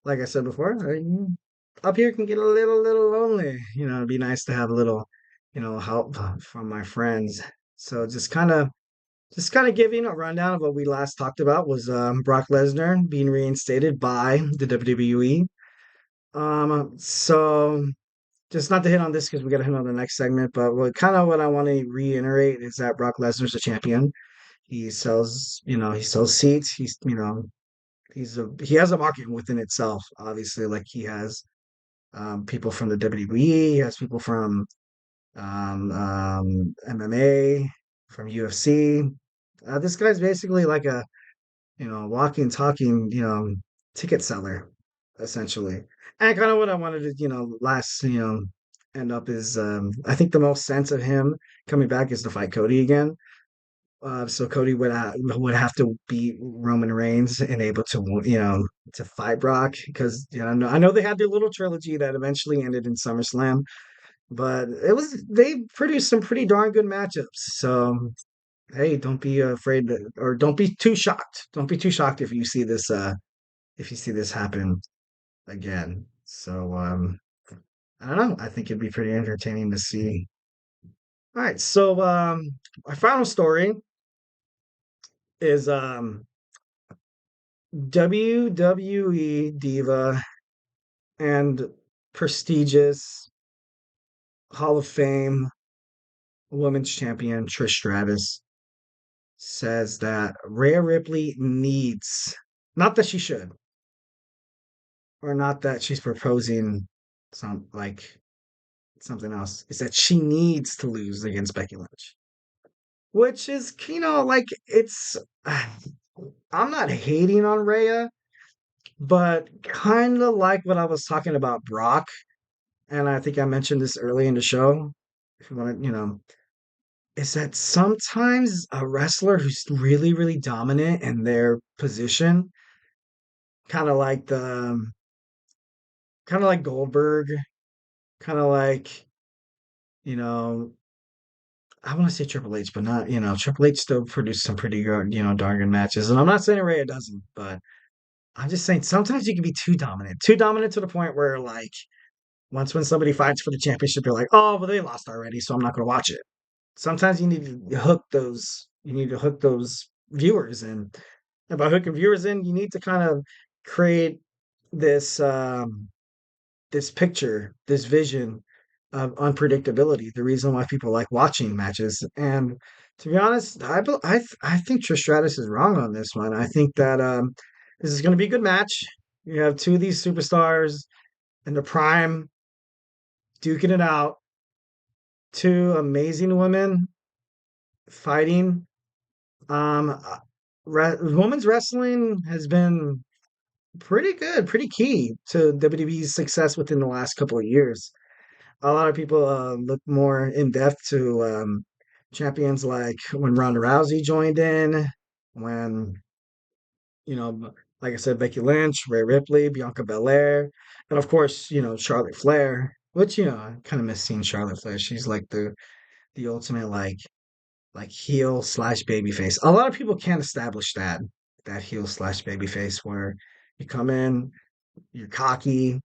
Like I said before, up here can get a little lonely. It'd be nice to have a little, help from my friends. So just kind of giving a rundown of what we last talked about was Brock Lesnar being reinstated by the WWE. So just not to hit on this because we got to hit on the next segment, but what I want to reiterate is that Brock Lesnar's a champion. He sells seats. He has a market within itself. Obviously, like he has people from the WWE, he has people from MMA, from UFC. This guy's basically like a walking, talking, ticket seller, essentially. And kind of what I wanted to, last, end up is I think the most sense of him coming back is to fight Cody again. So Cody would have to beat Roman Reigns and able to to fight Brock because I know they had their little trilogy that eventually ended in SummerSlam, but they produced some pretty darn good matchups. So hey, don't be afraid or don't be too shocked. Don't be too shocked if you see this happen again. So I don't know. I think it'd be pretty entertaining to see. All right, so our final story is WWE diva and prestigious Hall of Fame women's champion Trish Stratus says that Rhea Ripley needs, not that she should, or not that she's proposing some like something else is that she needs to lose against Becky Lynch, which is, like it's. I'm not hating on Rhea, but kind of like what I was talking about Brock, and I think I mentioned this early in the show. If you want to, is that sometimes a wrestler who's really, really dominant in their position, kind of like kind of like Goldberg, kind of like, you know, I want to say Triple H, but not, Triple H still produced some pretty good, darn good matches. And I'm not saying Rhea doesn't, but I'm just saying sometimes you can be too dominant to the point where, like, once when somebody fights for the championship, you're like, oh, well, they lost already, so I'm not going to watch it. Sometimes you need to hook those viewers in. And by hooking viewers in, you need to kind of create this this picture, this vision of unpredictability. The reason why people like watching matches, and to be honest, I think Trish Stratus is wrong on this one. I think that this is going to be a good match. You have two of these superstars in the prime duking it out. Two amazing women fighting. Women's wrestling has been pretty good, pretty key to WWE's success within the last couple of years. A lot of people look more in depth to champions like when Ronda Rousey joined in, when, you know, like I said, Becky Lynch, Rhea Ripley, Bianca Belair, and of course, Charlotte Flair, which, I kind of miss seeing Charlotte Flair. She's like the ultimate like heel slash baby face. A lot of people can't establish that heel slash baby face where you come in, you're cocky,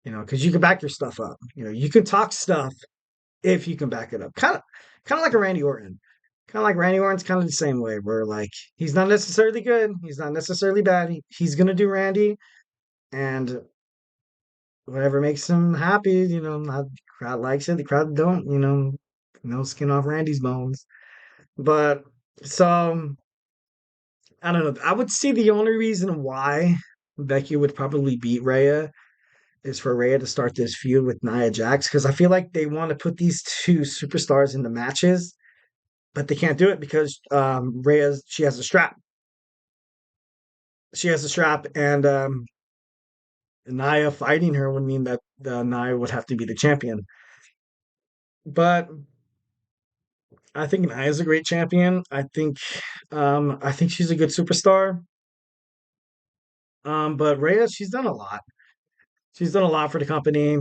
because you can back your stuff up. You can talk stuff if you can back it up. Kind of like a Randy Orton. Kind of like Randy Orton's kind of the same way, where like he's not necessarily good, he's not necessarily bad. He's gonna do Randy, and whatever makes him happy, the crowd likes it, the crowd don't, no skin off Randy's bones. But so I don't know. I would see the only reason why Becky would probably beat Rhea is for Rhea to start this feud with Nia Jax, because I feel like they want to put these two superstars in the matches, but they can't do it because she has a strap. She has a strap, and Nia fighting her would mean that Nia would have to be the champion. But I think Nia's a great champion. I think she's a good superstar. But Rhea, she's done a lot. She's done a lot for the company.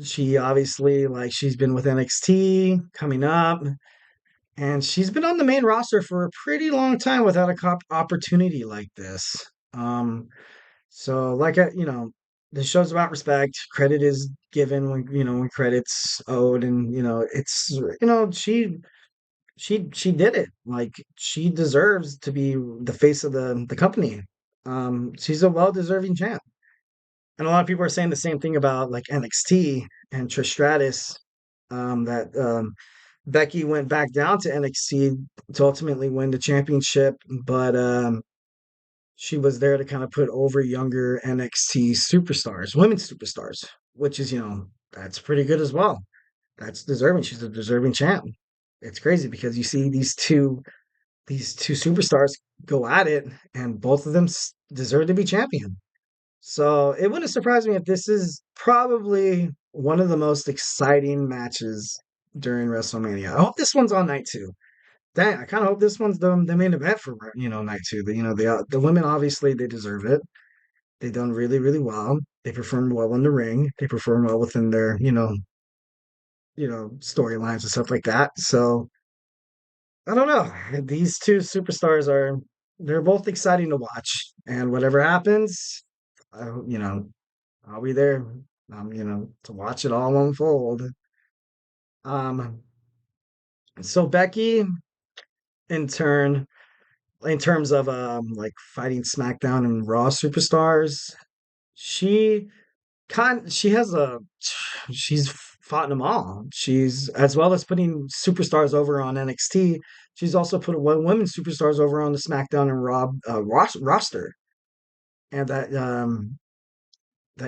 She obviously, like, she's been with NXT coming up, and she's been on the main roster for a pretty long time without a opportunity like this. So like the show's about respect. Credit is given when credit's owed, and it's she did it. Like, she deserves to be the face of the company. She's a well deserving champ. And a lot of people are saying the same thing about like NXT and Trish Stratus. That Becky went back down to NXT to ultimately win the championship, but she was there to kind of put over younger NXT superstars, women superstars, which is, that's pretty good as well. That's deserving. She's a deserving champ. It's crazy because you see these two superstars go at it, and both of them deserve to be champion. So it wouldn't surprise me if this is probably one of the most exciting matches during WrestleMania. I hope this one's on night two. Dang, I kind of hope this one's the main event for night two. The women, obviously, they deserve it. They've done really, really well. They performed well in the ring. They performed well within their storylines and stuff like that. So I don't know. These two superstars they're both exciting to watch, and whatever happens, I, you know I'll be there, to watch it all unfold. Um, so Becky, in turn, in terms of like fighting SmackDown and Raw superstars, she she has she's fought them all. She's, as well as putting superstars over on NXT, she's also put women superstars over on the SmackDown and Raw roster, and that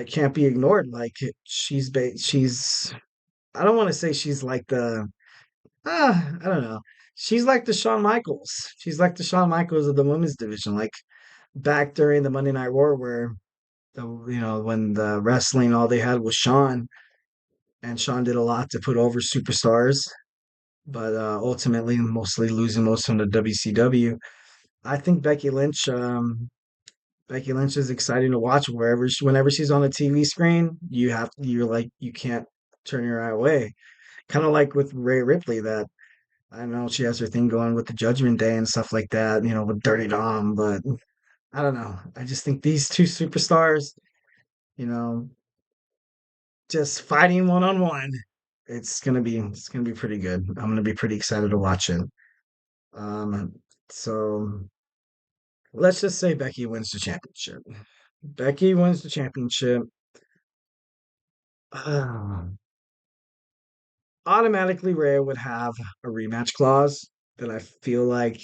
can't be ignored. Like, she's I don't want to say she's like the I don't know. She's like the Shawn Michaels. She's like the Shawn Michaels of the women's division. Like back during the Monday Night War, where when the wrestling all they had was Shawn, and Shawn did a lot to put over superstars, but ultimately mostly losing most from the WCW. I think Becky Lynch is exciting to watch whenever she's on the TV screen. You can't turn your eye away. Kind of like with Rhea Ripley, that I know she has her thing going with the Judgment Day and stuff like that, with Dirty Dom, but I don't know. I just think these two superstars, you know, just fighting one on one, it's gonna be pretty good. I'm gonna be pretty excited to watch it. Um, so let's just say Becky wins the championship. Becky wins the championship. Uh, Automatically, Rhea would have a rematch clause that I feel like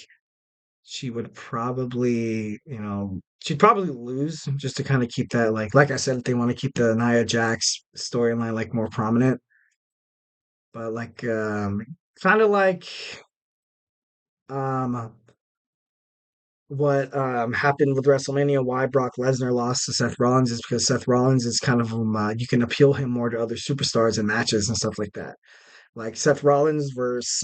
she would probably, she'd probably lose just to kind of keep that like I said, if they want to keep the Nia Jax storyline like more prominent. But like kind of like um what happened with WrestleMania, why Brock Lesnar lost to Seth Rollins is because Seth Rollins is kind of you can appeal him more to other superstars and matches and stuff like that. Like Seth Rollins versus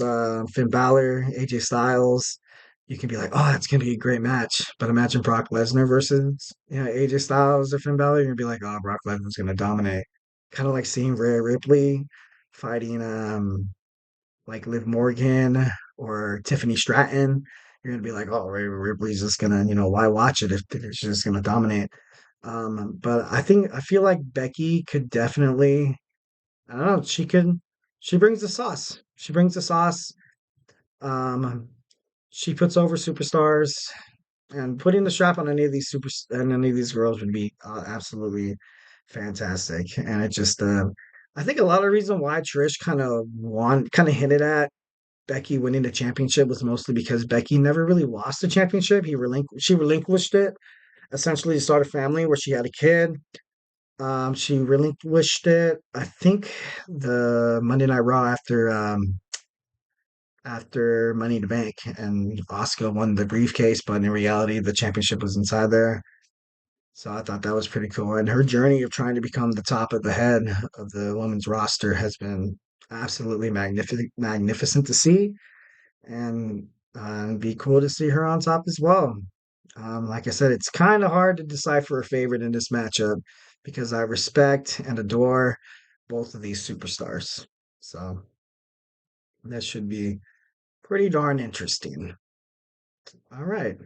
Finn Balor, AJ Styles. You can be like, oh, that's gonna be a great match. But imagine Brock Lesnar versus AJ Styles or Finn Balor, you're gonna be like, oh, Brock Lesnar's gonna dominate. Kind of like seeing Rhea Ripley fighting like Liv Morgan or Tiffany Stratton. You're gonna be like, oh, Rhea Ripley's just gonna, why watch it if she's just gonna dominate? But I feel like Becky could definitely, I don't know, she brings the sauce. She brings the sauce. Um, she puts over superstars, and putting the strap on any of these girls would be absolutely fantastic. And it just, I think a lot of the reason why Trish kind of hinted at Becky winning the championship was mostly because Becky never really lost the championship. She relinquished it essentially to start a family where she had a kid. She relinquished it, I think, the Monday Night Raw after Money in the Bank, and Asuka won the briefcase, but in reality, the championship was inside there. So I thought that was pretty cool. And her journey of trying to become the top of the head of the women's roster has been absolutely magnificent to see, and it'd be cool to see her on top as well. Like I said, it's kind of hard to decipher a favorite in this matchup because I respect and adore both of these superstars. So that should be pretty darn interesting. All right.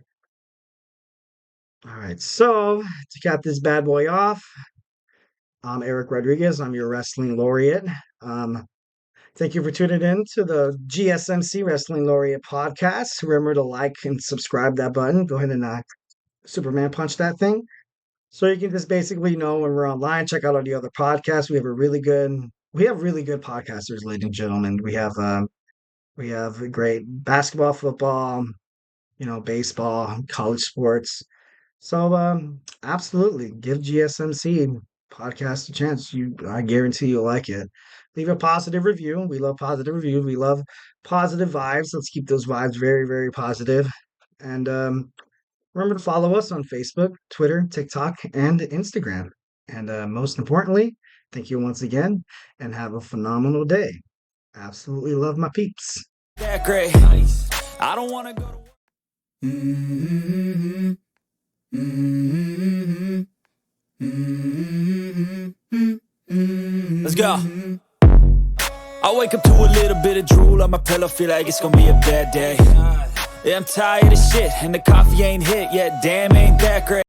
All right. So to cap this bad boy off, I'm Eric Rodriguez. I'm your wrestling laureate. Um, Thank you for tuning in to the GSMC Wrestling Laureate Podcast. Remember to like and subscribe that button. Go ahead and Superman punch that thing. So you can just basically know when we're online. Check out all the other podcasts. We have really good podcasters, ladies and gentlemen. We have great basketball, football, baseball, college sports. So absolutely give GSMC podcast a chance. I guarantee you'll like it. Leave a positive review. We love positive reviews. We love positive vibes. Let's keep those vibes very, very positive. And remember to follow us on Facebook, Twitter, TikTok, and Instagram. And most importantly, thank you once again and have a phenomenal day. Absolutely love my peeps. That great. I don't want to go to work. Mm-hmm. Mm-hmm. Mm-hmm. Let's go. I wake up to a little bit of drool on my pillow, feel like it's gonna be a bad day. Yeah, I'm tired of shit, and the coffee ain't hit yet, damn, ain't that great.